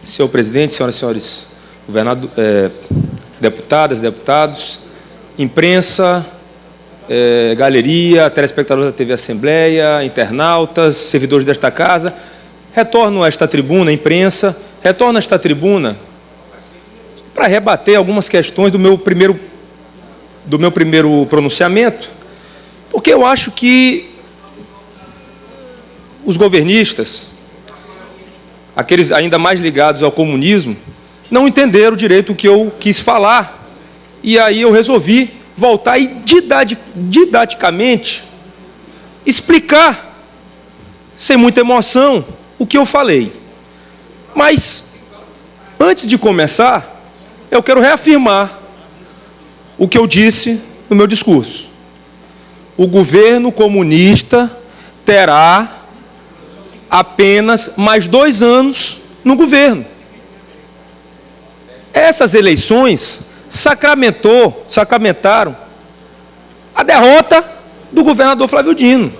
Senhor presidente, senhoras e senhores deputadas, deputados, imprensa, galeria, telespectadores da TV Assembleia, internautas, servidores desta casa, retorno a esta tribuna, imprensa, retorno a esta tribuna para rebater algumas questões do meu primeiro pronunciamento, porque eu acho que os governistas, aqueles ainda mais ligados ao comunismo, não entenderam direito o que eu quis falar. E aí eu resolvi voltar e didaticamente explicar, sem muita emoção, o que eu falei. Mas, antes de começar, eu quero reafirmar o que eu disse no meu discurso. O governo comunista terá apenas mais 2 anos no governo. Essas eleições sacramentaram a derrota do governador Flávio Dino.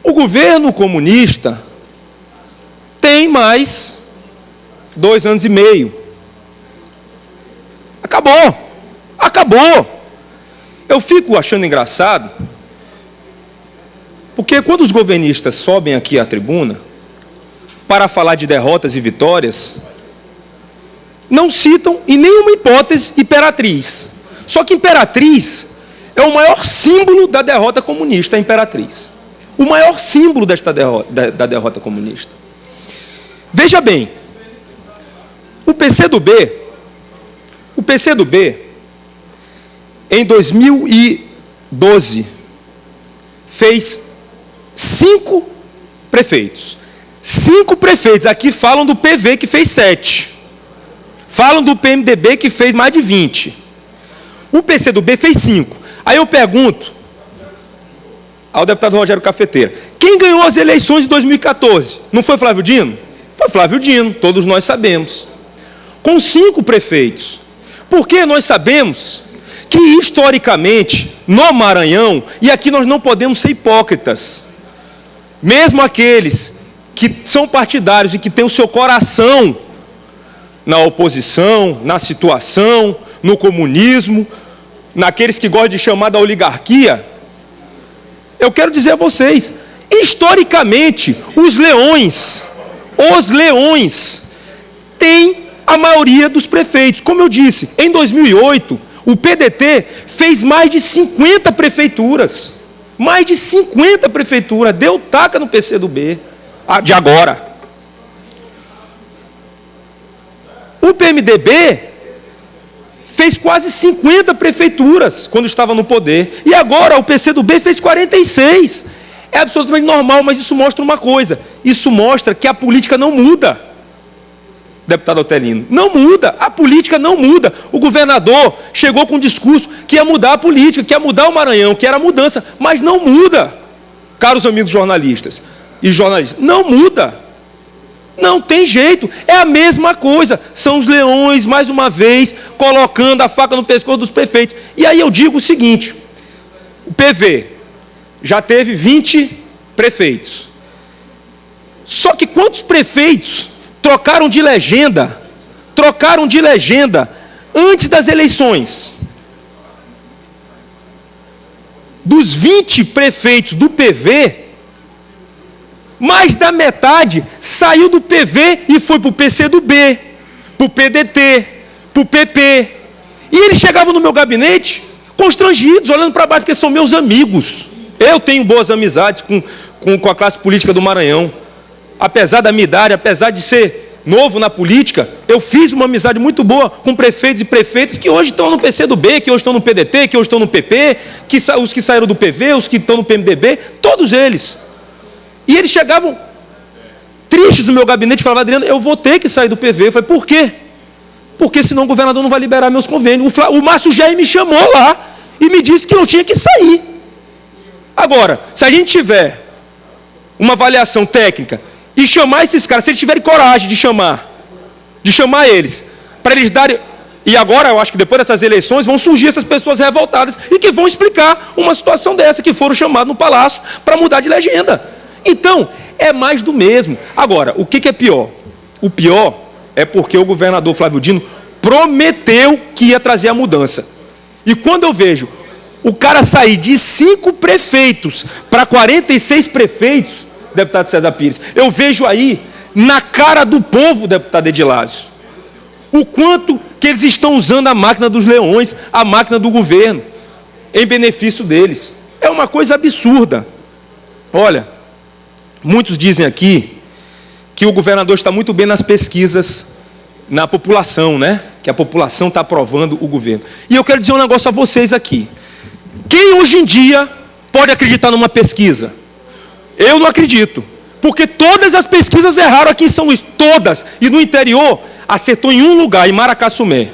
O governo comunista tem mais 2 anos e meio. Acabou. Eu fico achando engraçado, porque quando os governistas sobem aqui à tribuna para falar de derrotas e vitórias, não citam em nenhuma hipótese Imperatriz. Só que Imperatriz é o maior símbolo da derrota comunista, a Imperatriz. O maior símbolo da derrota comunista. Veja bem, o PCdoB, em 2012, fez 5 prefeitos. 5 prefeitos. Aqui falam do PV, que fez 7. Falam do PMDB, que fez mais de 20. O PCdoB fez 5. Aí eu pergunto ao deputado Rogério Cafeteira, quem ganhou as eleições de 2014? Não foi Flávio Dino? Foi Flávio Dino, todos nós sabemos. Com 5 prefeitos. Porque nós sabemos que, historicamente, no Maranhão, e aqui nós não podemos ser hipócritas, mesmo aqueles que são partidários e que têm o seu coração na oposição, na situação, no comunismo, naqueles que gostam de chamar da oligarquia, eu quero dizer a vocês, historicamente, os leões têm a maioria dos prefeitos. Como eu disse, em 2008, o PDT fez mais de 50 prefeituras. Mais de 50 prefeituras. Deu taca no PCdoB de agora. O PMDB fez quase 50 prefeituras quando estava no poder. E agora o PCdoB fez 46. É absolutamente normal, mas isso mostra uma coisa. Isso mostra que a política não muda. Deputado Otelino, não muda, a política não muda. O governador chegou com um discurso que ia mudar a política, que ia mudar o Maranhão, que era mudança, mas não muda, caros amigos jornalistas e jornalistas, não muda, não tem jeito, é a mesma coisa, são os leões, mais uma vez, colocando a faca no pescoço dos prefeitos. E aí eu digo o seguinte, o PV já teve 20 prefeitos, só que quantos prefeitos trocaram de legenda antes das eleições? Dos 20 prefeitos do PV, mais da metade saiu do PV e foi para o PCdoB, para o PDT, para o PP. E eles chegavam no meu gabinete constrangidos, olhando para baixo, porque são meus amigos. Eu tenho boas amizades com a classe política do Maranhão. Apesar da minha idade, apesar de ser novo na política, eu fiz uma amizade muito boa com prefeitos e prefeitas que hoje estão no PCdoB, que hoje estão no PDT, que hoje estão no PP, os que saíram do PV, os que estão no PMDB, todos eles. E eles chegavam tristes no meu gabinete e falavam, Adriano, eu vou ter que sair do PV. Eu falei, por quê? Porque senão o governador não vai liberar meus convênios. O Márcio Jair me chamou lá e me disse que eu tinha que sair. Agora, se a gente tiver uma avaliação técnica e chamar esses caras, se eles tiverem coragem de chamar eles, para eles darem... E agora, eu acho que depois dessas eleições, vão surgir essas pessoas revoltadas e que vão explicar uma situação dessa, que foram chamados no Palácio para mudar de legenda. Então, É mais do mesmo. Agora, o que é pior? O pior é porque o governador Flávio Dino prometeu que ia trazer a mudança. E quando eu vejo o cara sair de 5 prefeitos para 46 prefeitos, deputado César Pires, eu vejo aí, na cara do povo, deputado Edilásio, o quanto que eles estão usando a máquina dos leões, a máquina do governo, em benefício deles. É uma coisa absurda. Olha, muitos dizem aqui que o governador está muito bem nas pesquisas na população, né? Que a população está aprovando o governo. E eu quero dizer um negócio a vocês aqui. Quem hoje em dia pode acreditar numa pesquisa? Eu não acredito. Porque todas as pesquisas erraram aqui em São Luís. Todas. E no interior, acertou em um lugar, em Maracassumé.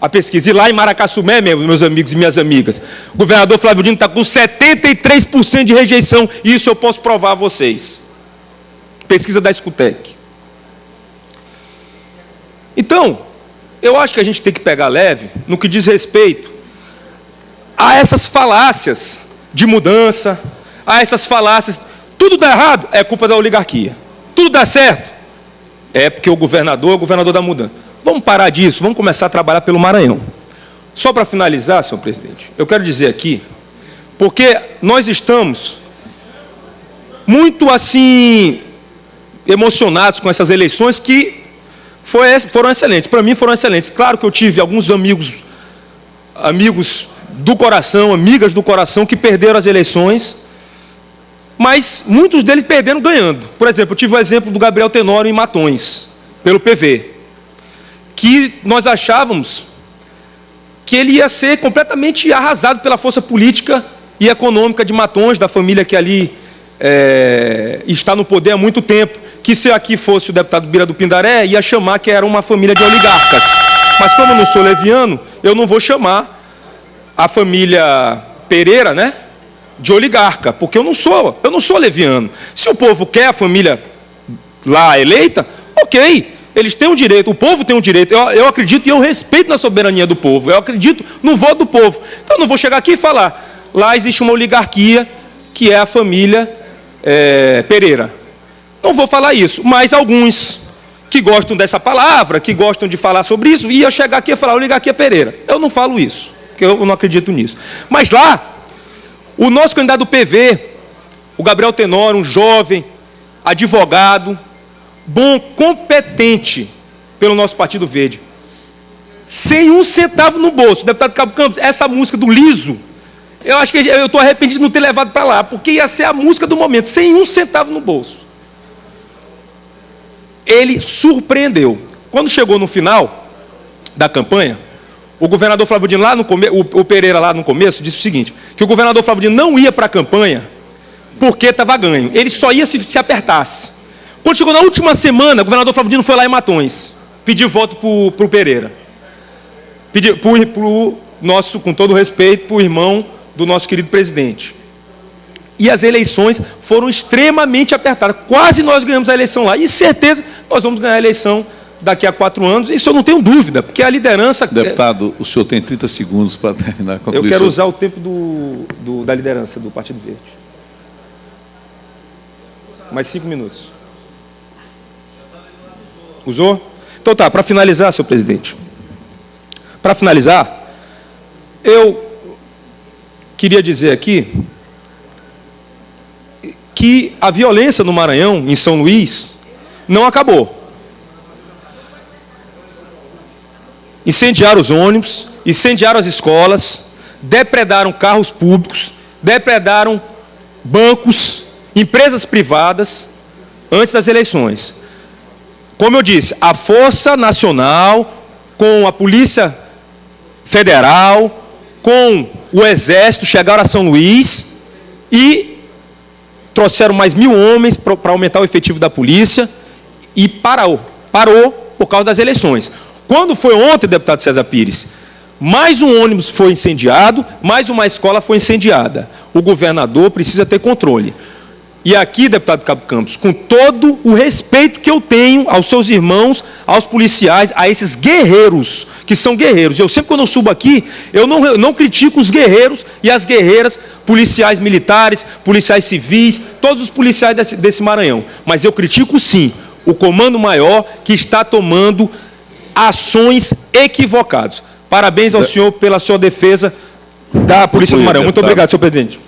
A pesquisa. E lá em Maracassumé, meus amigos e minhas amigas, o governador Flávio Dino está com 73% de rejeição. E isso eu posso provar a vocês. Pesquisa da Escutec. Então, eu acho que a gente tem que pegar leve no que diz respeito a essas falácias de mudança, a essas falácias. Tudo dá errado, é culpa da oligarquia. Tudo dá certo, é porque o governador é o governador da mudança. Vamos parar disso, vamos começar a trabalhar pelo Maranhão. Só para finalizar, senhor presidente, eu quero dizer aqui, porque nós estamos muito assim emocionados com essas eleições que foram excelentes. Para mim foram excelentes. Claro que eu tive alguns amigos do coração, amigas do coração, que perderam as eleições, mas muitos deles perderam ganhando. Por exemplo, eu tive o exemplo do Gabriel Tenório em Matões, pelo PV, que nós achávamos que ele ia ser completamente arrasado pela força política e econômica de Matões, da família que ali está no poder há muito tempo, que se aqui fosse o deputado Bira do Pindaré, ia chamar que era uma família de oligarcas. Mas como eu não sou leviano, eu não vou chamar a família Pereira, né, de oligarca, porque eu não sou leviano. Se o povo quer a família lá eleita, ok, eles têm o direito, o povo tem o direito, eu acredito e eu respeito na soberania do povo, eu acredito no voto do povo. Então eu não vou chegar aqui e falar, lá existe uma oligarquia que é a família Pereira. Não vou falar isso, mas alguns que gostam dessa palavra, que gostam de falar sobre isso, ia chegar aqui e falar oligarquia Pereira. Eu não falo isso, porque eu não acredito nisso. Mas lá, o nosso candidato do PV, o Gabriel Tenório, um jovem, advogado, bom, competente pelo nosso Partido Verde, sem um centavo no bolso. Deputado Cabo Campos, essa música do Liso, eu acho que eu estou arrependido de não ter levado para lá, porque ia ser a música do momento, sem um centavo no bolso. Ele surpreendeu. Quando chegou no final da campanha, o governador Flávio Dino, o Pereira lá no começo, disse o seguinte, que o governador Flávio Dino não ia para a campanha porque estava ganho. Ele só ia se apertasse. Quando chegou na última semana, o governador Flávio Dino foi lá em Matões, pediu voto para o Pereira. Pediu para o nosso, com todo respeito, para o irmão do nosso querido presidente. E as eleições foram extremamente apertadas. Quase nós ganhamos a eleição lá. E certeza nós vamos ganhar a eleição daqui a 4 anos. Isso eu não tenho dúvida, porque a liderança... Deputado, o senhor tem 30 segundos para terminar. Eu quero usar o tempo da liderança do Partido Verde. Mais 5 minutos. Usou? Então tá, para finalizar, senhor presidente. Para finalizar, eu queria dizer aqui que a violência no Maranhão, em São Luís, não acabou. Incendiaram os ônibus, incendiaram as escolas, depredaram carros públicos, depredaram bancos, empresas privadas, antes das eleições. Como eu disse, a Força Nacional, com a Polícia Federal, com o Exército, chegaram a São Luís e trouxeram mais 1.000 homens para aumentar o efetivo da polícia e parou por causa das eleições. Quando foi ontem, deputado César Pires, mais um ônibus foi incendiado, mais uma escola foi incendiada. O governador precisa ter controle. E aqui, deputado Cabo Campos, com todo o respeito que eu tenho aos seus irmãos, aos policiais, a esses guerreiros, que são guerreiros. Eu sempre, quando eu subo aqui, eu não critico os guerreiros e as guerreiras, policiais militares, policiais civis, todos os policiais desse Maranhão. Mas eu critico, sim, o comando maior que está tomando ações equivocadas. Parabéns ao senhor pela sua defesa da Polícia do Maranhão. Muito obrigado, senhor presidente.